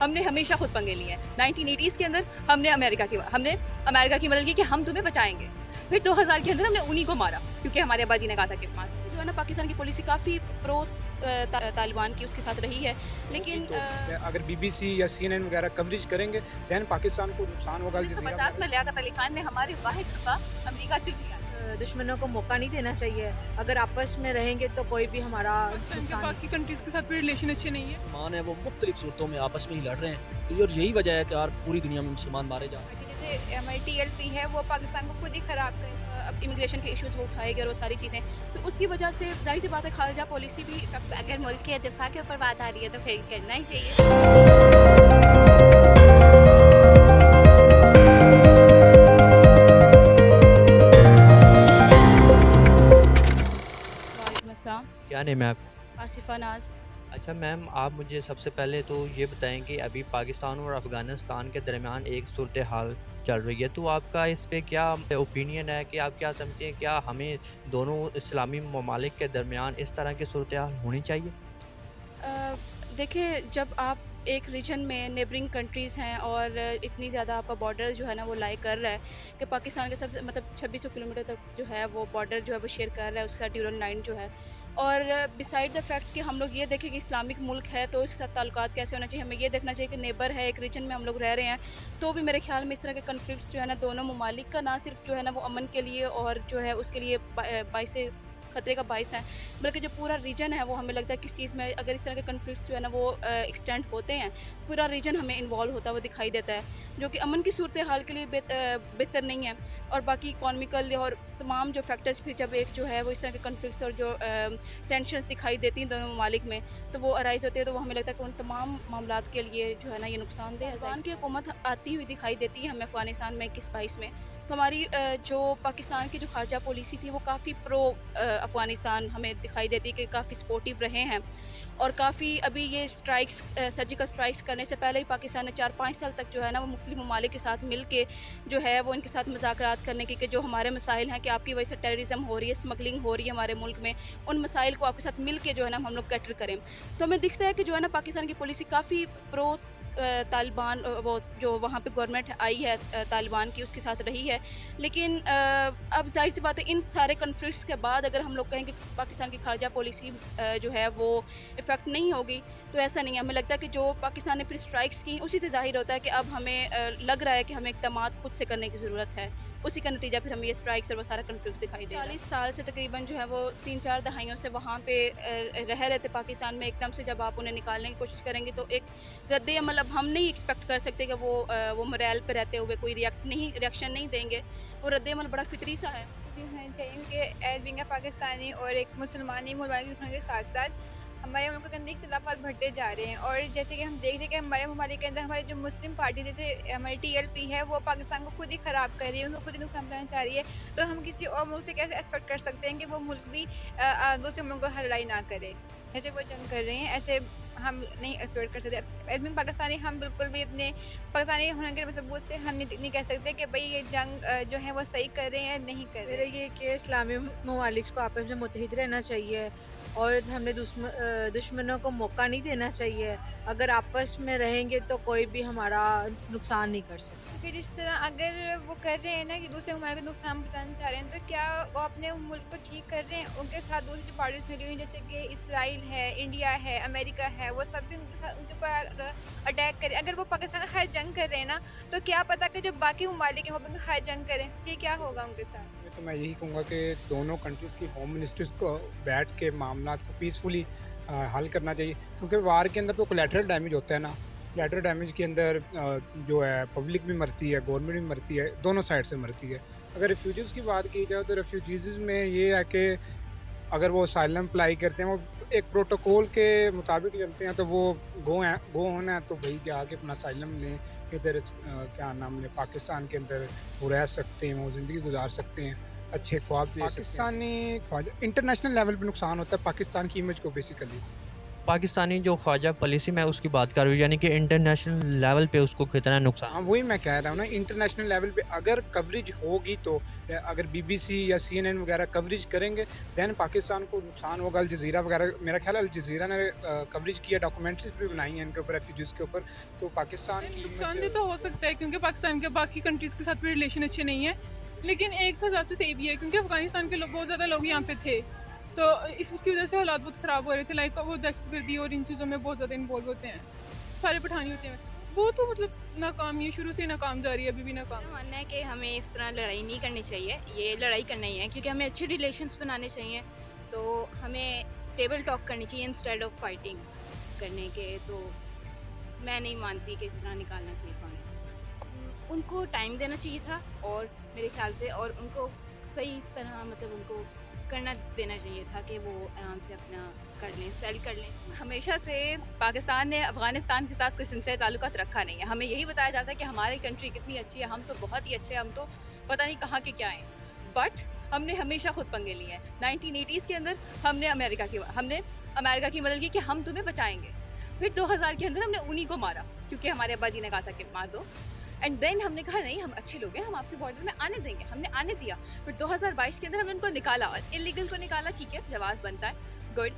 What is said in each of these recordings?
हमने हमेशा खुद पंगे लिए हैं। 1980s के अंदर हमने अमेरिका की मदद की कि हम तुम्हें बचाएँगे। फिर 2000 के अंदर हमने उन्हीं को मारा क्योंकि हमारे अब्बा जी ने कहा था कि मार। जो है ना पाकिस्तान की पॉलिसी काफ़ी प्रो तालिबान की उसके साथ रही है। लेकिन अगर बीबीसी या सीएनएन वगैरह कवरेज करेंगे देन पाकिस्तान को नुकसान होगा। 1950 में लियाकत अली खान ने हमारी वाहिद दफ़ा अमेरिका चुन लिया। दुश्मनों को मौका नहीं देना चाहिए। अगर आपस में रहेंगे तो कोई भी हमारा नुकसान बाकी कंट्रीज के साथ भी रिलेशन अच्छे नहीं है। मुसलमान है वो मुख्तलिफ सूरतों में आपस में ही लड़ रहे हैं और यही वजह है कि यार पूरी दुनिया में मुसलमान मारे जा रहे हैं। जैसे हमारी टीएलपी है वो पाकिस्तान को खुद ही खराब करे। अब इमिग्रेशन के इश्यूज वो उठाएंगे और वो सारी चीज़ें, तो उसकी वजह से जाहिर सी बात है खारजा पॉलिसी भी अगर मुल्क के दिफा के ऊपर बात आ रही है तो फिर करना ही चाहिए। वालेकुम अस्सलाम। क्या नेम है आप? आसिफा नाज। अच्छा मैम, आप मुझे सबसे पहले तो ये बताएं कि अभी पाकिस्तान और अफ़गानिस्तान के दरमियान एक सूरत हाल चल रही है, तो आपका इस पे क्या ओपिनियन है कि आप क्या समझते हैं, क्या हमें दोनों इस्लामी ममालिक के दरमियान इस तरह की सूरत हाल होनी चाहिए? देखिए, जब आप एक रीजन में नेबरिंग कंट्रीज़ हैं और इतनी ज़्यादा आपका बॉर्डर जो है ना वो लाई कर रहा है कि पाकिस्तान के सबसे मतलब 2600 किलोमीटर तक जो है वो बॉर्डर जो है वो शेयर कर रहा है उसके साथ ड्यूरल लाइन जो है। और बिसाइड द फैक्ट कि हम लोग ये देखें कि इस्लामिक मुल्क है तो इसके साथ ताल्लुकात कैसे होना चाहिए, हमें ये देखना चाहिए कि नेबर है, एक रीजन में हम लोग रह रहे हैं, तो भी मेरे ख्याल में इस तरह के कन्फ्लिक्ट्स जो है ना दोनों ममालिक का ना सिर्फ जो है ना वो अमन के लिए और जो है उसके लिए बाइस खतरे का बाइस है, बल्कि जो पूरा रीजन है वो हमें लगता है किस चीज़ में अगर इस तरह के कन्फ्लिक्ट्स जो है ना वो एक्सटेंड होते हैं, पूरा रीजन हमें इन्वॉल्व होता हुआ दिखाई देता है, जो कि अमन की सूरत हाल के लिए बेहतर नहीं है। और बाकी इकॉनमिकल और तमाम जो फैक्टर्स भी जब एक जो है वो इस तरह के कन्फ्लिक्ट्स और जो टेंशन्स दिखाई देती हैं दोनों ममालिक में, तो वो अराइज़ होते हैं, तो वो हमें लगता है कि उन तमाम मामलात के लिए जो है ना ये नुकसानदेह है। अफ़गान की हुकूमत आती हुई दिखाई देती है हमें अफ़गानिस्तान में 21-22 में, तो हमारी जो पाकिस्तान की जो खारजा पॉलिसी थी वो काफ़ी प्रो अफ़गानिस्तान हमें दिखाई देती है कि काफ़ी सपोर्टिव रहे हैं। और काफ़ी अभी ये स्ट्राइक्स सर्जिकल स्ट्राइक्स करने से पहले ही पाकिस्तान ने 4-5 साल तक जो है ना वो मुख्तलिफ ममालिक के साथ मिल के जो है वो इनके साथ मुज़ाकरात करने की कि जो हमारे मसाइल हैं कि आपकी वजह से टेररिज्म हो रही है, स्मगलिंग हो रही है हमारे मुल्क में, उन मसाइल को आपके साथ मिल के जो है ना हम लोग कैटर करें। तो हमें दिखता है कि जो है ना पाकिस्तान की पॉलिसी काफ़ी प्रो तालिबान वो जो वहाँ पे गवर्नमेंट आई है तालिबान की उसके साथ रही है। लेकिन अब ज़ाहिर सी बात है इन सारे कन्फ्लिक्ट्स के बाद अगर हम लोग कहें कि पाकिस्तान की खारजा पॉलिसी जो है वो इफ़ेक्ट नहीं होगी, तो ऐसा नहीं है। हमें लगता है कि जो पाकिस्तान ने फिर स्ट्राइक्स की उसी से ज़ाहिर होता है कि अब हमें लग रहा है कि हमें इक़दामात खुद से करने की ज़रूरत है। उसी का नतीजा फिर हमें ये स्ट्राइक्स और वो सारा कन्फ्लिक्ट दिखाई दे रहा है। 40 साल से तकरीबन जो है वो 3-4 दहाइयों से वहाँ पे रह रहे थे पाकिस्तान में, एकदम से जब आप उन्हें निकालने की कोशिश करेंगे तो एक रद्द-ए-अमल अब हम नहीं एक्सपेक्ट कर सकते कि वो मोरल पे रहते हुए कोई रिएक्शन नहीं देंगे। वो रद्द-ए-अमल बड़ा फितरी सा है। भी होना चाहिए कि एज बिंग पाकिस्तानी और एक मुसलमानी ममालिक होने के साथ साथ हमारे मुल्क के अंदर इख्तिलाफात बढ़ते जा रहे हैं। और जैसे कि हम देख रहे हैं कि हमारे ममालिक के अंदर हमारी जो मुस्लिम पार्टी जैसे हमारी टीएलपी है वो पाकिस्तान को खुद ही ख़राब कर रही है, उनको खुद ही नुकसान पहुँचाना चाह रही है। तो हम किसी और मुल्क से कैसे एक्सपेक्ट कर सकते हैं कि वो मुल्क भी दूसरे मुल्क को लड़ाई ना करे, जैसे वो जंग कर रहे हैं ऐसे हम नहीं एक्सपेक्ट कर सकते। एडमिन पाकिस्तानी हम बिल्कुल भी अपने पाकिस्तानी होने के सबूत से हम नहीं कह सकते कि भाई ये जंग जो है वो सही कर रहे हैं या नहीं कर मेरा रहे। ये कि इस्लामी ममालिक को आपस में मुत्तहिद रहना चाहिए और हमें दुश्मनों को मौका नहीं देना चाहिए। अगर आपस में रहेंगे तो कोई भी हमारा नुकसान नहीं कर सकता। क्योंकि जिस तरह अगर वो कर रहे हैं ना कि दूसरे मुल्क को नुकसान पहुँचाना चाह रहे हैं, तो क्या वो अपने मुल्क को ठीक कर रहे हैं? उनके साथ दूसरी जो पार्टीज मिली हुई जैसे कि इसराइल है, इंडिया है, अमेरिका है, वो सब भी उनके ऊपर अटैक करें। अगर वो पाकिस्तान के खैर जंग कर रहे हैं ना, तो क्या पता कि जो बाकी ममालिक हैं वो भी उनके खैर जंग करें, फिर क्या होगा उनके साथ? तो मैं यही कहूँगा कि दोनों कंट्रीज़ की होम मिनिस्टर्स को बैठ के मामलात को पीसफुली हल करना चाहिए, क्योंकि वार के अंदर तो कोलैटरल डैमेज होता है ना। कोलैटरल डैमेज के अंदर जो है पब्लिक भी मरती है, गवर्नमेंट भी मरती है, दोनों साइड से मरती है। अगर रेफ्यूजीज़ की बात की जाए तो रेफ्यूजीज़ में ये है कि अगर वो असाइलम अप्लाई करते हैं, वो एक प्रोटोकॉल के मुताबिक चलते हैं, तो वो गो होना है तो भाई जाके अपना असाइलम लें, इधर क्या नाम लें, पाकिस्तान के अंदर वो रह सकते हैं, वो ज़िंदगी गुजार सकते हैं, अच्छे ख्वाब दे सकते हैं। पाकिस्तानी ख्वाब इंटरनेशनल लेवल पे नुकसान होता है पाकिस्तान की इमेज को बेसिकली। पाकिस्तानी जो ख्वाजा पॉलिसी मैं उसकी बात कर रही हूँ, यानी कि इंटरनेशनल लेवल पे उसको कितना नुकसान। हाँ, वही मैं कह रहा हूँ ना, इंटरनेशनल लेवल पे अगर कवरेज होगी तो अगर बीबीसी या सीएनएन वगैरह कवरेज करेंगे दैन पाकिस्तान को नुकसान होगा। अल जज़ीरा वगैरह, मेरा ख्याल है अल जज़ीरा ने कवरेज किया, डॉक्यूमेंट्रीज भी बनाई हैं इनके ऊपर, रेफ्यूजीज़ के ऊपर। तो पाकिस्तान की नुकसानदेह तो हो सकता है क्योंकि पाकिस्तान के बाकी कंट्रीज़ के साथ भी रिलेशन अच्छे नहीं है, लेकिन एक हिसाब से सही भी है क्योंकि अफगानिस्तान के लोग बहुत ज़्यादा लोग यहाँ पे थे, तो इसकी वजह से हालात बहुत ख़राब हो रहे थे। लाइक वो दहशतगर्दी और इन चीज़ों में बहुत ज़्यादा इन्वॉल्व होते हैं, सारे पठानी होते हैं वैसे। वो तो मतलब नाकाम, ये शुरू से ही नाकाम जा रही है, अभी भी नाकाम। मेरा मानना है कि हमें इस तरह लड़ाई नहीं करनी चाहिए, ये लड़ाई करना ही है क्योंकि हमें अच्छे रिलेशंस बनाने चाहिए, तो हमें टेबल टॉक करनी चाहिए इंस्टेड ऑफ फाइटिंग करने के। तो मैं नहीं मानती कि इस तरह निकालना चाहिए था हमें। उनको टाइम देना चाहिए था और मेरे ख्याल से, और उनको सही तरह मतलब उनको करना देना चाहिए था कि वो आराम से अपना कर लें, सेल कर लें। हमेशा से पाकिस्तान ने अफ़गानिस्तान के साथ कोई सिलसिला ताल्लुकात रखा नहीं है। हमें यही बताया जाता है कि हमारी कंट्री कितनी अच्छी है, हम तो बहुत ही अच्छे हैं, हम तो पता नहीं कहाँ के क्या हैं, बट हमने हमेशा खुद पंगे लिए हैं। 1980s के अंदर हमने अमेरिका की मदद की कि हम तुम्हें बचाएंगे। फिर 2000 के अंदर हमने उन्हीं को मारा क्योंकि हमारे अब्बा जी ने कहा था कि मार दो। एंड देन हमने कहा नहीं, हम अच्छे लोग हैं, हम आपके बॉर्डर में आने देंगे, हमने आने दिया। फिर 2022 के अंदर हमने उनको निकाला, और इलीगल को निकाला, ठीक है, जवाब बनता है, गुड,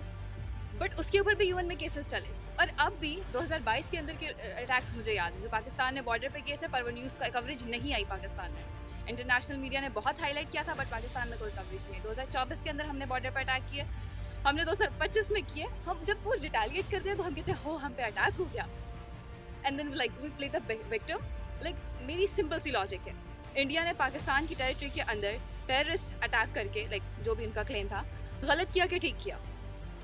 बट उसके ऊपर भी यूएन में केसेस चले। और अब भी 2022 के अंदर के अटैक्स मुझे याद है जो पाकिस्तान ने बॉर्डर पे किए थे, पर वो न्यूज़ का कवरेज नहीं आई पाकिस्तान में। इंटरनेशनल मीडिया ने बहुत हाईलाइट किया था, बट पाकिस्तान में कोई कवरेज नहीं। 2024 के अंदर हमने बॉर्डर पर अटैक किए, हमने 2025 में किए। हम जब वो रिटेलिएट करते हैं तो हम कहते हैं हो हम पे अटैक हो गया, and then like we play the victim. Like मेरी सिंपल सी लॉजिक है, इंडिया ने पाकिस्तान की टेरिटरी के अंदर टेररिस्ट अटैक करके, लाइक जो भी उनका क्लेम था, गलत किया कि ठीक किया?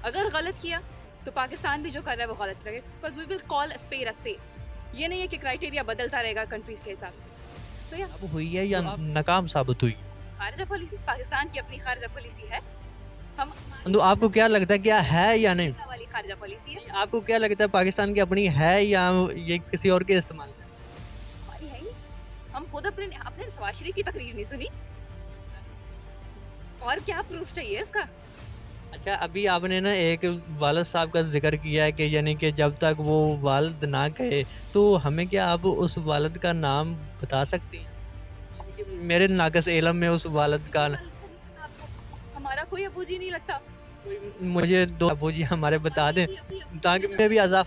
अगर गलत किया तो पाकिस्तान भी जो कर रहा है वो गलत रहे, because we will call spade a spade. ये नहीं है कि क्राइटेरिया बदलता रहेगा कंट्रीज के हिसाब से। तो या अब हुई है या नाकाम साबित हुई? खारजा पॉलिसी, पाकिस्तान की अपनी खारजा पॉलिसी है। हम तो आपको क्या लगता है क्या है या नहीं? वाली खारजा पॉलिसी है, आपको क्या लगता है पाकिस्तान की अपनी है या ये किसी और के इस्तेमाल में? हमारी है ही। हम खुद अपने नवाज शरीफ की तकरीर नहीं सुनी, और क्या प्रूफ चाहिए इसका? अच्छा, अभी आपने ना एक वालिद साहब का जिक्र किया है कि यानी कि जब तक वो वालिद ना कहे, तो हमें क्या आप उस वालिद का नाम बता सकती हैं? यानी कि मेरे नाक़िस इल्म में उस वालिद का हमारा कोई अबू जी नहीं लगता। मुझे दो अबू जी हमारे बता दें ताकि मैं भी आज़ाद।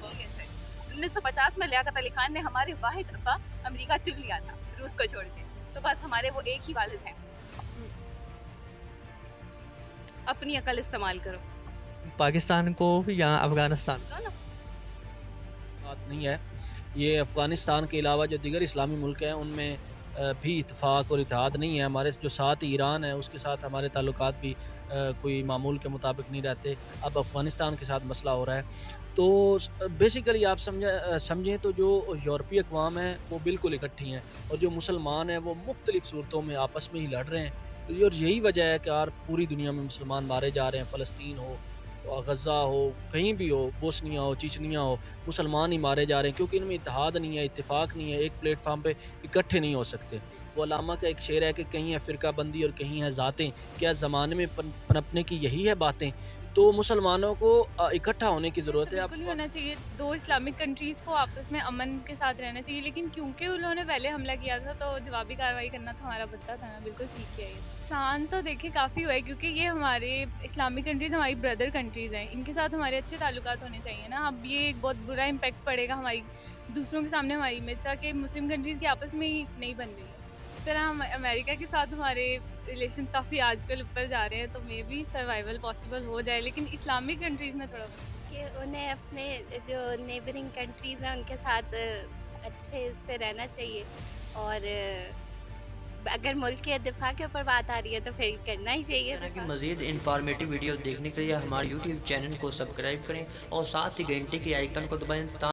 1950 में लियाकत अली खान ने हमारे वाहिद अब्बा अमेरिका चुन लिया था रूस को छोड़ के, तो बस हमारे वो एक ही वालिद हैं। अपनी अकल इस्तेमाल करो। पाकिस्तान को या अफगानिस्तान? बात नहीं है, ये अफ़गानिस्तान के अलावा जो दीगर इस्लामी मुल्क हैं उनमें भी इत्तेफाक और इत्तेहाद नहीं है। हमारे जो साथ ईरान है उसके साथ हमारे ताल्लुकात भी कोई मामूल के मुताबिक नहीं रहते। अब अफ़गानिस्तान के साथ मसला हो रहा है, तो बेसिकली आप समझें तो जो यूरोपीय अक़वाम है वो बिल्कुल इकट्ठी हैं, और जो मुसलमान हैं वो मुख्तलिफ़ सूरतों में आपस में ही लड़ रहे हैं। और यही वजह है कि यार पूरी दुनिया में मुसलमान मारे जा रहे हैं। फ़लस्तीन हो, गज़ा हो, कहीं भी हो, बोस्निया हो, चीचनिया हो, मुसलमान ही मारे जा रहे हैं क्योंकि इनमें इत्तेहाद नहीं है, इत्तेफाक नहीं है, एक प्लेटफार्म पे इकट्ठे नहीं हो सकते। वो अलामा का एक शेर है कि कहीं है फ़िरका बंदी और कहीं है ज़ातें, क्या ज़माने में पनपने की यही है बातें। तो मुसलमानों को इकट्ठा होने की ज़रूरत है। बिल्कुल ही होना चाहिए, दो इस्लामिक कंट्रीज़ को आपस में अमन के साथ रहना चाहिए, लेकिन क्योंकि उन्होंने पहले हमला किया था तो जवाबी कार्रवाई करना तो हमारा बनता था ना। बिल्कुल ठीक है, ये नुकसान तो देखिए काफ़ी हुआ है क्योंकि ये हमारे इस्लामिक कंट्रीज़ हमारी ब्रदर कंट्रीज़ हैं, इनके साथ हमारे अच्छे ताल्लुकात होने चाहिए ना। अब ये एक बहुत बुरा इम्पैक्ट पड़ेगा हमारी दूसरों के सामने हमारी इमेज का कि मुस्लिम कंट्रीज़ की आपस में ही नहीं बन रही है। इस तरह हम अमेरिका के साथ हमारे रिलेशंस काफ़ी आजकल ऊपर जा रहे हैं, तो मे भी सर्वाइवल पॉसिबल हो जाए, लेकिन इस्लामिक कंट्रीज़ में थोड़ा कि उन्हें अपने जो नेबरिंग कंट्रीज़ हैं उनके साथ अच्छे से रहना चाहिए, और अगर मुल्क के दिफा के ऊपर बात आ रही है तो फिर करना ही चाहिए। इस तरह की मज़ीद इंफॉर्मेटिव वीडियो देखने के लिए हमारे YouTube चैनल को सब्सक्राइब करें और साथ ही घंटे के आइकन को दबाएं।